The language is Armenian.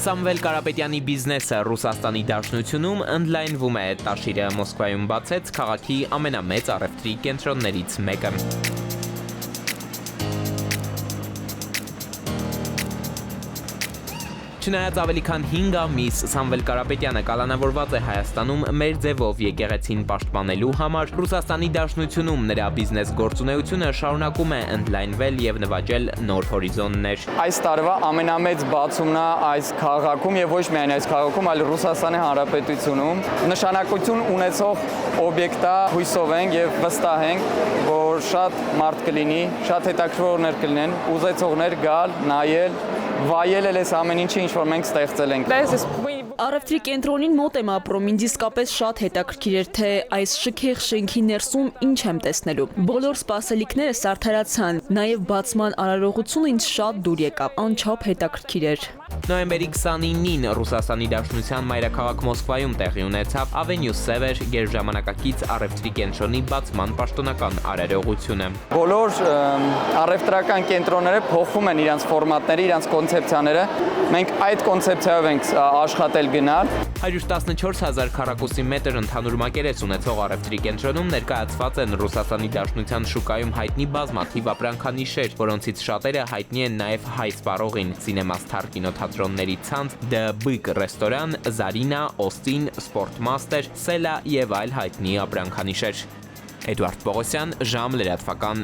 Սամվել Կարապետյանի բիզնեսը Ռուսաստանի Դաշնությունում ընդլայնվում է։ Տաշիրը Մոսկվայում բացեց քաղաքի ամենամեծ առևտրի կենտրոններից մեկը։ Չնայած ավելի քան 5 ամիս Սամվել Կարապետյանը կալանավորված է Հայաստանում մեր ձևով եկեղեցին պաշտպանելու համար, Ռուսաստանի Դաշնությունում նրա բիզնես գործունեությունը շարունակում է ընդլայնվել եւ նվաճել նոր հորիզոններ։ Այս տարվա ամենամեծ բացումն է այս քաղաքում եւ ոչ միայն այս քաղաքում, այլ Ռուսաստանի Հանրապետությունում նշանակություն ունեցող օբյեկտ է, հույսով ենք եւ վստահ ենք, որ շատ մարդ կլինի, շատ հետաքրքրողներ կլինեն, ուզեցողներ գալ, նայել, վայել այս ամեն ինչը, ինչ որ մենք ստեղծել ենք։ Առևտրի կենտրոնին մոտ եմ ապրում, ինձ իսկապես շատ հետաքրքիր էր, թե այս շքեղ շենքի ներսում ինչ եմ տեսնելու։ Բոլոր սպասելիքները սարդարացան, նաև բացման արարողությունը ինձ շատ դուր եկավ, անչափ հետաքրքիր էր։ Նոյեմբերի 29-ին Ռուսաստանի Դաշնության մայրաքաղաք Մոսկվայում տեղի ունեցավ Avenue Sever գերժամանակակից առևտրի կենտրոնի բացման պաշտոնական արարողությունը։ Բոլոր առևտրական կենտրոնները փոխում են իրենց ֆորմատները, իրենց կոնցեպցիաները։ Մենք այդ կոնցեպցիայով ենք աշխատել գնալ։ 114,000 քառակուսի մետր ընդհանուր մակերես ունեցող առևտրի կենտրոնում ներկայացված են Ռուսաստանի Դաշնության շուկայում հայտնի բազմաթիվ ապրանքանիշեր, որոնցից շատերը հայտնի են նաև հայ սպառողին՝ Cinema Star կինոթատրոնների ցանց, The Big ռեստորան, Zarina, Austin, Sportmaster, Sela եւ այլ հայտնի ապրանքանիշեր։ Էդուարդ Պողոսյան, Ժամ լրատվական